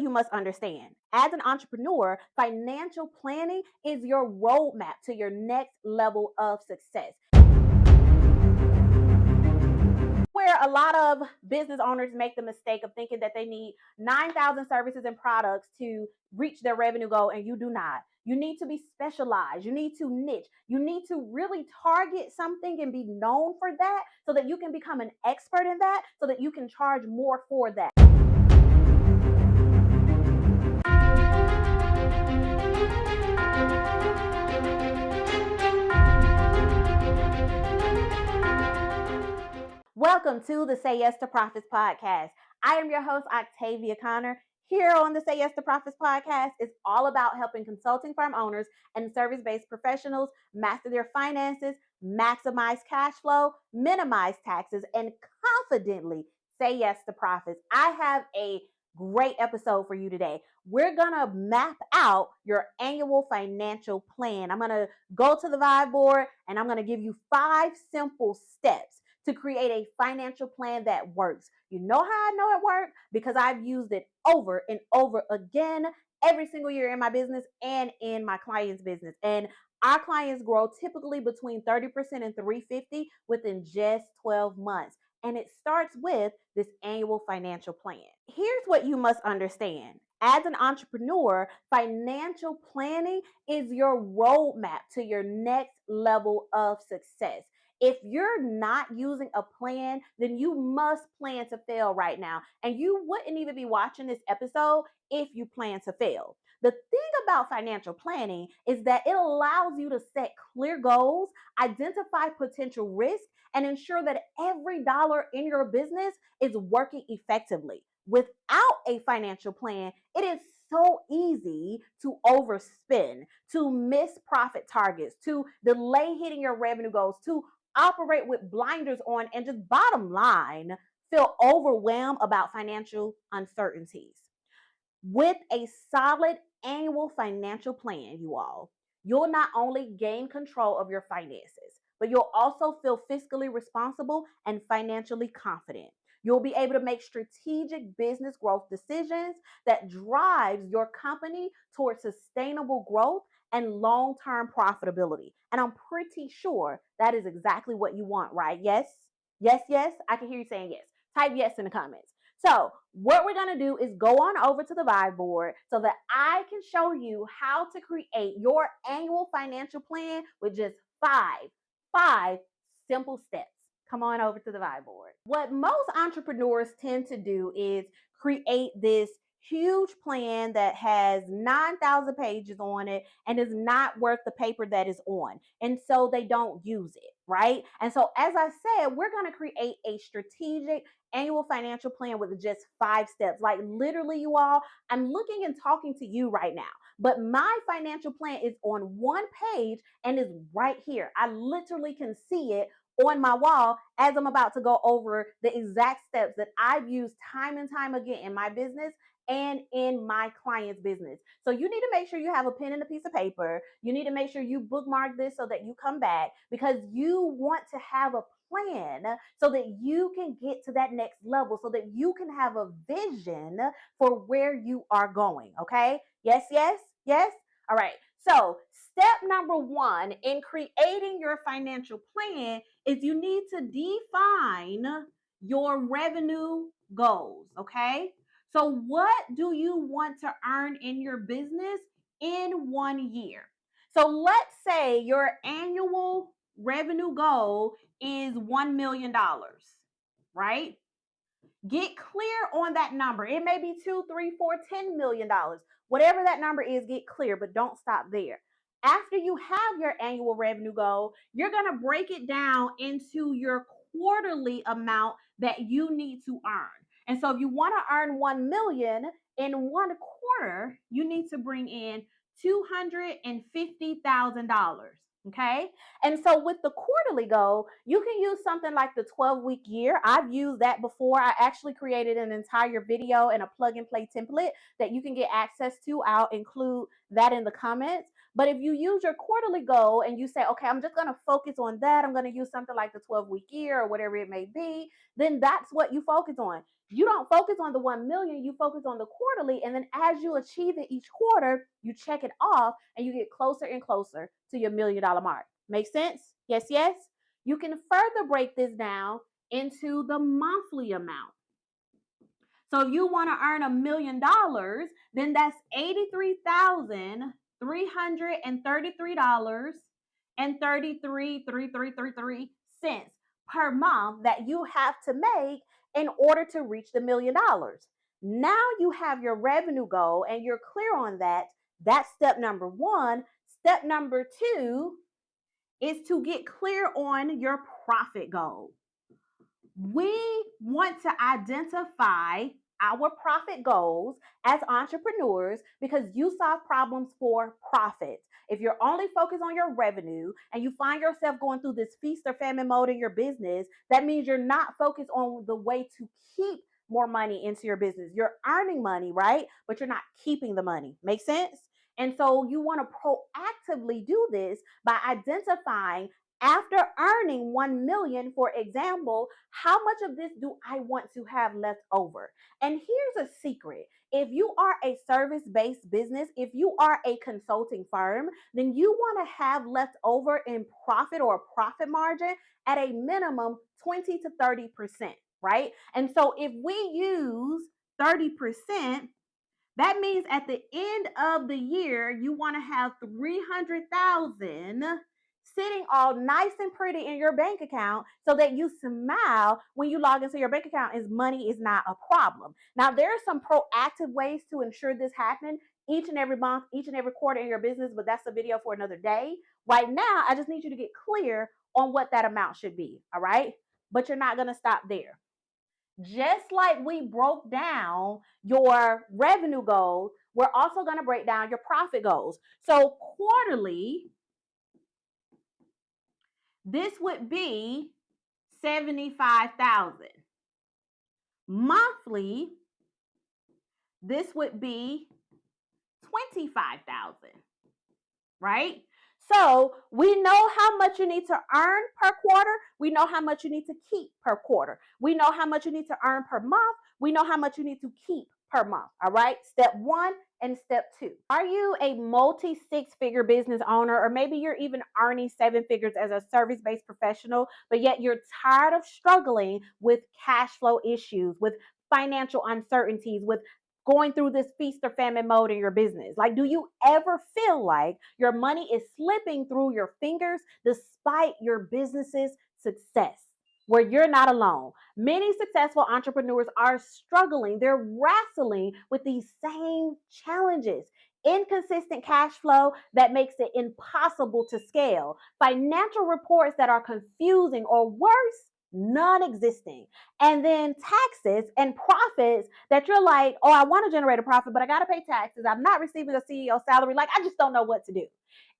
you must understand. As an entrepreneur, financial planning is your roadmap to your next level of success. Where a lot of business owners make the mistake of thinking that they need 9,000 services and products to reach their revenue goal, and you do not. You need to be specialized. You need to niche. You need to really target something and be known for that so that you can become an expert in that, so that you can charge more for that. Welcome to the Say Yes to Profits podcast. I am your host, Octavia Conner. Here on the Say Yes to Profits podcast, it's all about helping consulting firm owners and service-based professionals master their finances, maximize cash flow, minimize taxes, and confidently say yes to profits. I have a great episode for you today. We're going to map out your annual financial plan. I'm going to go to the vibe board and I'm going to give you 5 simple steps to create a financial plan that works. You know how I know it works? Because I've used it over and over again every single year in my business and in my clients' business. And our clients grow typically between 30% and 350 within just 12 months. And it starts with this annual financial plan. Here's what you must understand. As an entrepreneur, financial planning is your roadmap to your next level of success. If you're not using a plan, then you must plan to fail right now. And you wouldn't even be watching this episode if you plan to fail. The thing about financial planning is that it allows you to set clear goals, identify potential risks, and ensure that every dollar in your business is working effectively. Without a financial plan, it is so easy to overspend, to miss profit targets, to delay hitting your revenue goals, to operate with blinders on, and just bottom line, feel overwhelmed about financial uncertainties. With a solid annual financial plan, you'll not only gain control of your finances, but you'll also feel fiscally responsible and financially confident. You'll be able to make strategic business growth decisions that drives your company towards sustainable growth and long-term profitability. And I'm pretty sure that is exactly what you want, right? Yes, yes, yes. I can hear you saying yes. Type yes in the comments. So what we're going to do is go on over to the vibe board so that I can show you how to create your annual financial plan with just five simple steps. Come on over to the vibe board. What most entrepreneurs tend to do is create this huge plan that has 9,000 pages on it and is not worth the paper that is on. And so they don't use it, right? And so, as I said, we're going to create a strategic annual financial plan with just 5 steps. Like literally, you all, I'm looking and talking to you right now, but my financial plan is on one page and is right here. I literally can see it on my wall as I'm about to go over the exact steps that I've used time and time again in my business and in my client's business. So you need to make sure you have a pen and a piece of paper. You need to make sure you bookmark this so that you come back, because you want to have a plan so that you can get to that next level, so that you can have a vision for where you are going. Okay? Yes, yes, yes. All right. So step number 1 in creating your financial plan is you need to define your revenue goals. Okay? So what do you want to earn in your business in 1 year? So let's say your annual revenue goal is $1 million, right? Get clear on that number. It may be 2, 3, 4, $10 million. Whatever that number is, get clear, but don't stop there. After you have your annual revenue goal, you're going to break it down into your quarterly amount that you need to earn. And so if you want to earn 1 million in 1 quarter, you need to bring in $250,000. Okay. And so with the quarterly goal, you can use something like the 12-week year. I've used that before. I actually created an entire video and a plug and play template that you can get access to. I'll include that in the comments. But if you use your quarterly goal and you say, okay, I'm just going to focus on that, I'm going to use something like the 12-week year or whatever it may be, then that's what you focus on. You don't focus on the 1 million, you focus on the quarterly. And then as you achieve it each quarter, you check it off and you get closer and closer to your $1 million mark. Make sense? Yes, yes. You can further break this down into the monthly amount. So if you want to earn $1 million, then that's $83,333 and 33 cents per month that you have to make in order to reach the $1 million. Now you have your revenue goal and you're clear on that. That's step number one. Step number two is to get clear on your profit goal. We want to identify our profit goals as entrepreneurs because you solve problems for profit. If you're only focused on your revenue and you find yourself going through this feast or famine mode in your business, that means you're not focused on the way to keep more money into your business. You're earning money, right? But you're not keeping the money. Make sense? And so you want to proactively do this by identifying, after earning 1 million, for example, how much of this do I want to have left over? And here's a secret. If you are a service-based business, if you are a consulting firm, then you want to have left over in profit or profit margin at a minimum 20 to 30%, right? And so if we use 30%, that means at the end of the year, you want to have 300,000 sitting all nice and pretty in your bank account so that you smile when you log into your bank account as money is not a problem. Now, there are some proactive ways to ensure this happens each and every month, each and every quarter in your business, but that's a video for another day. Right now, I just need you to get clear on what that amount should be, all right? But you're not going to stop there. Just like we broke down your revenue goals, we're also going to break down your profit goals. So quarterly, this would be 75,000. Monthly, this would be 25,000, right? So we know how much you need to earn per quarter. We know how much you need to keep per quarter. We know how much you need to earn per month. We know how much you need to keep per month. All right. Step one and step two. Are you a multi six-figure business owner, or maybe you're even earning 7 figures as a service-based professional, but yet you're tired of struggling with cash flow issues, with financial uncertainties, with going through this feast or famine mode in your business? Like, do you ever feel like your money is slipping through your fingers despite your business's success? Where you're not alone. Many successful entrepreneurs are struggling. They're wrestling with these same challenges. Inconsistent cash flow that makes it impossible to scale. Financial reports that are confusing, or worse, non-existing. And then taxes and profits that you're like, oh, I want to generate a profit, but I got to pay taxes. I'm not receiving a CEO salary. Like, I just don't know what to do.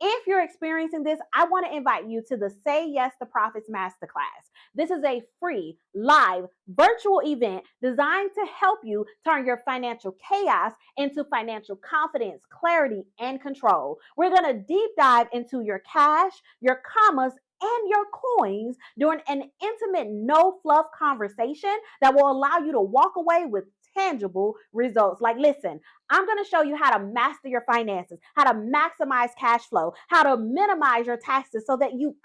If you're experiencing this, I want to invite you to the Say Yes to Profits Masterclass. This is a free, live, virtual event designed to help you turn your financial chaos into financial confidence, clarity, and control. We're going to deep dive into your cash, your commas, and your coins during an intimate, no fluff conversation that will allow you to walk away with tangible results. Like, listen, I'm going to show you how to master your finances, how to maximize cash flow, how to minimize your taxes so that you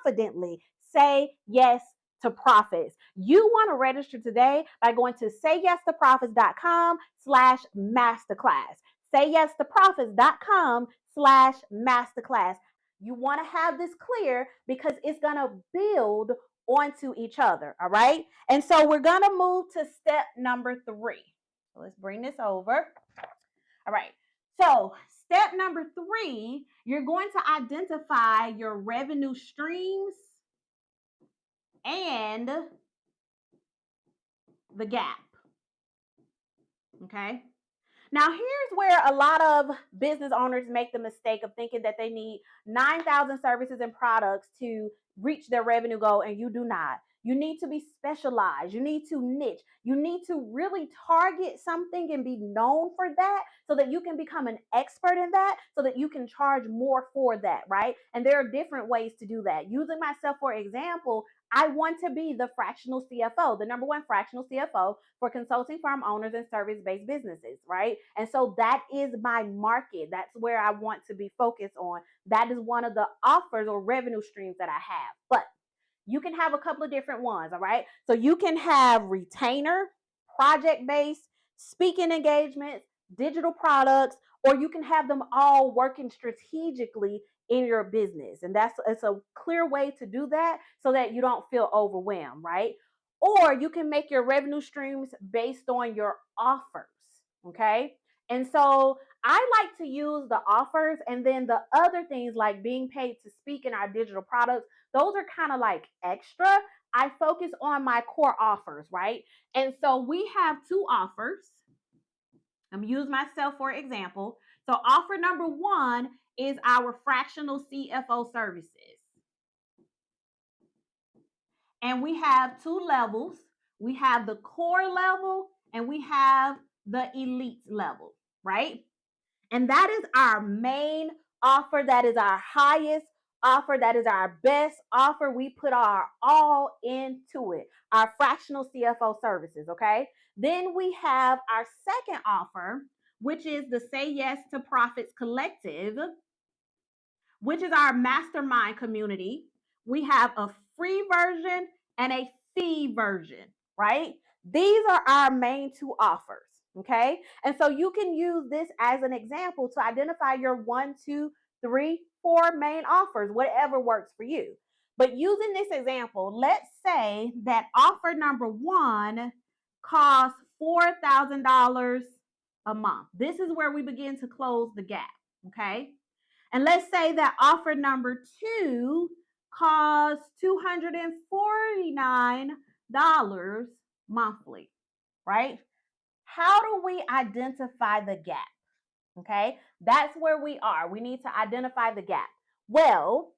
confidently say yes to profits. You want to register today by going to sayyes2profits.com/masterclass. Sayyes2profits.com/masterclass. You want to have this clear because it's going to build onto each other. All right. And so we're going to move to step number 3. So let's bring this over. All right. So step number 3, you're going to identify your revenue streams and the gap. Okay. Now, here's where a lot of business owners make the mistake of thinking that they need 9,000 services and products to reach their revenue goal, and you do not. You need to be specialized. You need to niche. You need to really target something and be known for that so that you can become an expert in that, so that you can charge more for that, right? And there are different ways to do that. Using myself for example, I want to be the fractional CFO, the number one fractional CFO for consulting firm owners and service-based businesses, right? And so that is my market. That's where I want to be focused on. That is one of the offers or revenue streams that I have. But you can have a couple of different ones, all right? So you can have retainer, project-based, speaking engagements, digital products, or you can have them all working strategically in your business. And it's a clear way to do that so that you don't feel overwhelmed, right? Or you can make your revenue streams based on your offers, okay? And so I like to use the offers, and then the other things like being paid to speak in our digital products, those are kind of like extra. I focus on my core offers, right? And so we have two offers. I'm going to use myself for example. So offer number one is our fractional CFO services. And we have two levels. We have the core level and we have the elite level, right? And that is our main offer. That is our highest offer. That is our best offer. We put our all into it, our fractional CFO services, okay? Then we have our second offer, which is the Say Yes to Profits Collective, which is our mastermind community. We have a free version and a fee version, right? These are our main two offers, okay? And so you can use this as an example to identify your 1, 2, 3, 4 main offers, whatever works for you. But using this example, let's say that offer number one costs $4,000 a month. This is where we begin to close the gap, okay? And let's say that offer number two costs $249 monthly, right? How do we identify the gap? Okay, that's where we are. We need to identify the gap. Well,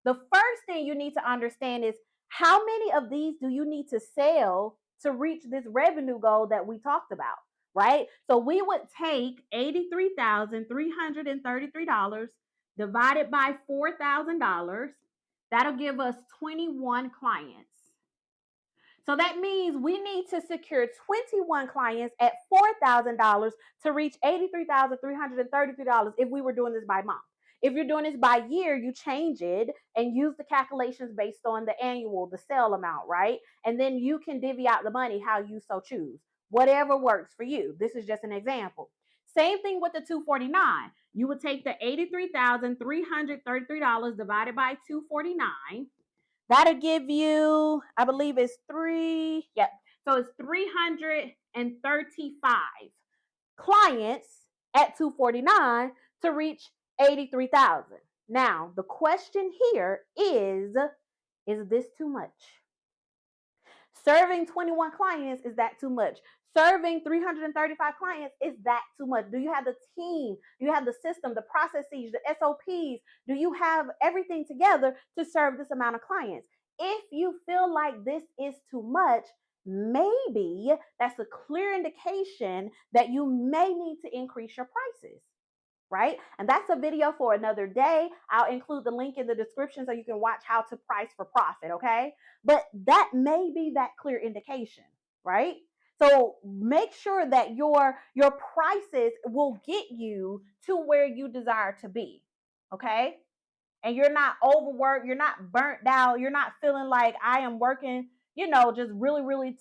the first thing you need to understand is how many of these do you need to sell to reach this revenue goal that we talked about, right? So we would take $83,333 divided by $4,000. That'll give us 21 clients. So that means we need to secure 21 clients at $4,000 to reach $83,333 if we were doing this by month. If you're doing this by year, you change it and use the calculations based on the annual, the sale amount, right? And then you can divvy out the money how you so choose. Whatever works for you. This is just an example. Same thing with the 249. You would take the $83,333 divided by 249. That'll give you, I believe it's so it's 335 clients at 249 to reach 83,000. Now, the question here is this too much? Serving 21 clients, is that too much? Serving 335 clients, is that too much? Do you have the team? Do you have the system, the processes, the SOPs? Do you have everything together to serve this amount of clients? If you feel like this is too much, maybe that's a clear indication that you may need to increase your prices, right? And that's a video for another day. I'll include the link in the description so you can watch how to price for profit, okay? But that may be that clear indication, right? So make sure that your prices will get you to where you desire to be, okay? And you're not overworked, you're not burnt out, you're not feeling like I am working, just really, really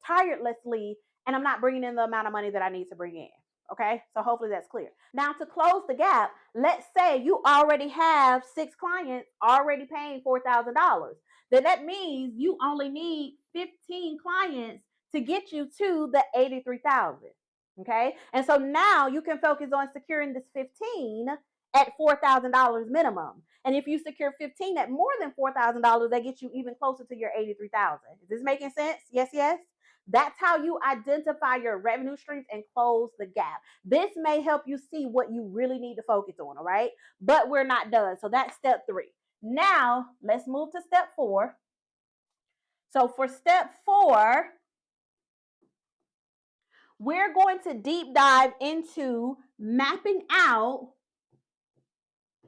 tirelessly, and I'm not bringing in the amount of money that I need to bring in. Okay, so hopefully that's clear. Now to close the gap, let's say you already have 6 clients already paying $4,000. Then that means you only need 15 clients to get you to the 83,000. Okay, and so now you can focus on securing this 15 at $4,000 minimum. And if you secure 15 at more than $4,000, that gets you even closer to your 83,000. Is this making sense? Yes, yes. That's how you identify your revenue streams and close the gap. This may help you see what you really need to focus on, all right? But we're not done. So that's step 3. Now, let's move to step 4. So for step 4, we're going to deep dive into mapping out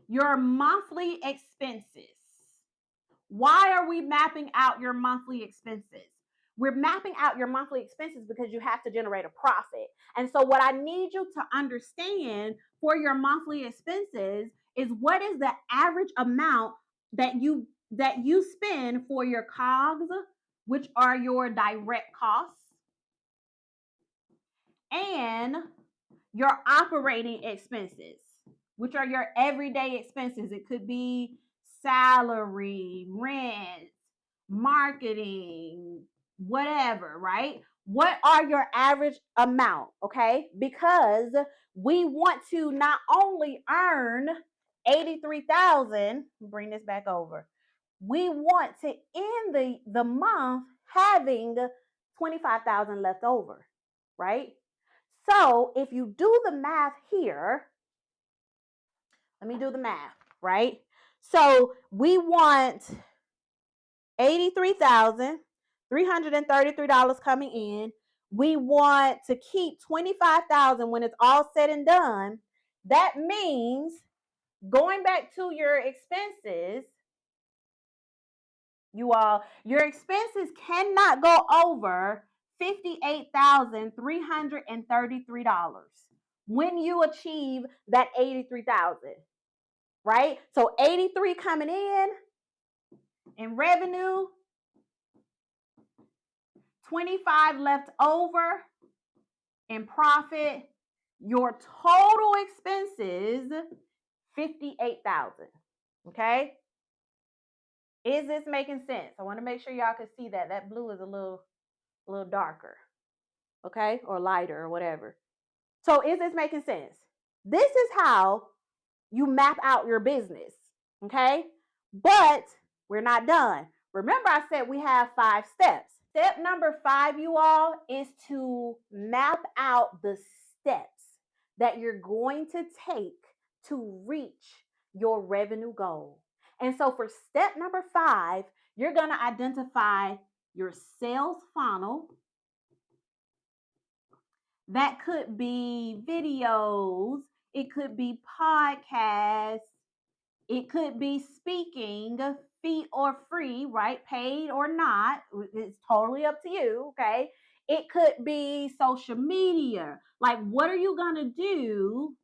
your monthly expenses. Why are we mapping out your monthly expenses? We're mapping out your monthly expenses because you have to generate a profit. And so what I need you to understand for your monthly expenses is what is the average amount that you spend for your COGS, which are your direct costs, and your operating expenses, which are your everyday expenses. It could be salary, rent, marketing, whatever, right? What are your average amount, okay? Because we want to not only earn 83,000, bring this back over. We want to end the month having 25,000 left over, right? So if you do the math here, let me do the math, right? So we want $83,333 coming in. We want to keep $25,000 when it's all said and done. That means going back to your expenses, your expenses cannot go over $58,333 when you achieve that 83,000, right? So 83 coming in revenue, 25 left over in profit. Your total expenses 58,000. Okay? Is this making sense? I want to make sure y'all can see that. That blue is a little darker. Okay? Or lighter or whatever. So is this making sense? This is how you map out your business. Okay? But we're not done. Remember, I said we have 5 steps. Step number 5, you all, is to map out the steps that you're going to take to reach your revenue goal. And so for step number 5, you're going to identify your sales funnel. That could be videos, it could be podcasts, it could be speaking, fee or free, right? Paid or not. It's totally up to you, okay? It could be social media. Like, what are you going to do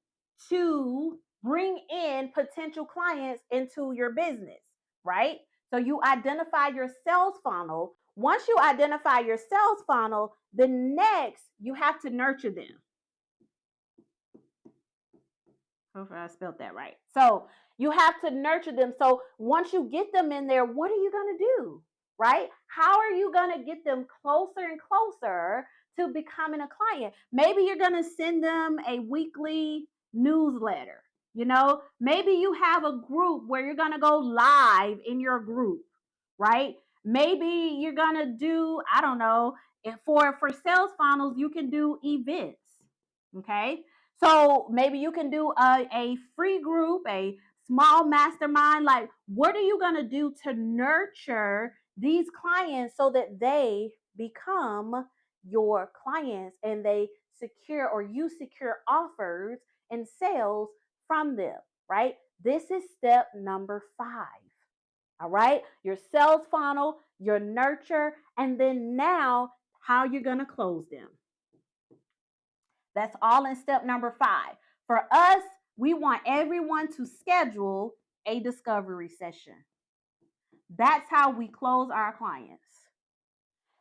to bring in potential clients into your business, right? So you identify your sales funnel. Once you identify your sales funnel, the next you have to nurture them. Hopefully I spelled that right. So you have to nurture them. So once you get them in there, what are you going to do? Right? How are you going to get them closer and closer to becoming a client? Maybe you're going to send them a weekly newsletter. You know, maybe you have a group where you're going to go live in your group, right? Maybe you're going to do, I don't know, for sales funnels, you can do events. Okay. So maybe you can do a free group, a small mastermind. Like, what are you going to do to nurture these clients so that they become your clients and they secure, or you secure, offers and sales from them, right? This is step number 5. All right. Your sales funnel, your nurture, and then now how you're going to close them. That's all in step number 5. For us, we want everyone to schedule a discovery session. That's how we close our clients.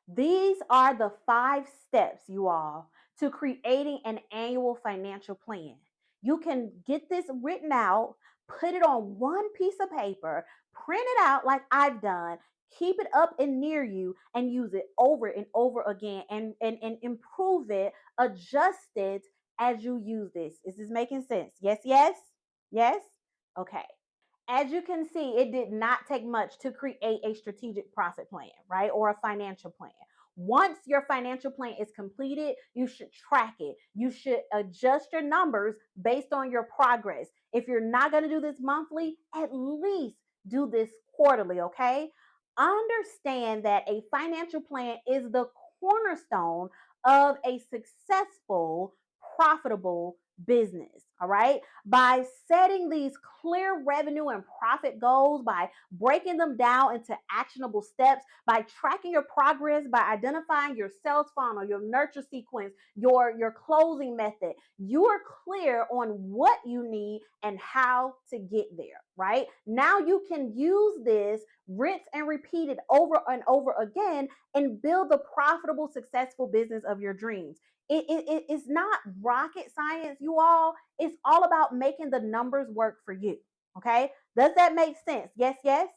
These are the 5 steps, you all, to creating an annual financial plan. You can get this written out, put it on one piece of paper, print it out like I've done, keep it up and near you, and use it over and over again and improve it, adjust it as you use this. Is this making sense? Yes, yes, yes? Okay. As you can see, it did not take much to create a strategic profit plan, right? Or a financial plan. Once your financial plan is completed, you should track it. You should adjust your numbers based on your progress. If you're not going to do this monthly, at least do this quarterly, okay? Understand that a financial plan is the cornerstone of a successful, profitable business. All right. By setting these clear revenue and profit goals, by breaking them down into actionable steps, by tracking your progress, by identifying your sales funnel, your nurture sequence, your closing method, you are clear on what you need and how to get there, right? Now you can use this, rinse and repeat it over and over again, and build the profitable, successful business of your dreams. It's not rocket science, you all. It's all about making the numbers work for you. Okay. Does that make sense? Yes, yes.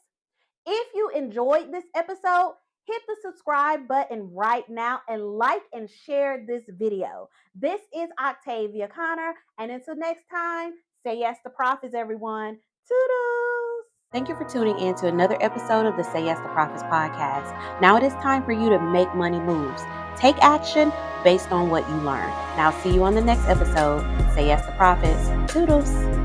If you enjoyed this episode, hit the subscribe button right now and like and share this video. This is Octavia Conner, and until next time, say yes to profits, everyone. Toodles! Thank you for tuning in to another episode of the Say Yes to Profits podcast. Now it is time for you to make money moves. Take action based on what you learn. Now, see you on the next episode. Say yes to profits. Toodles!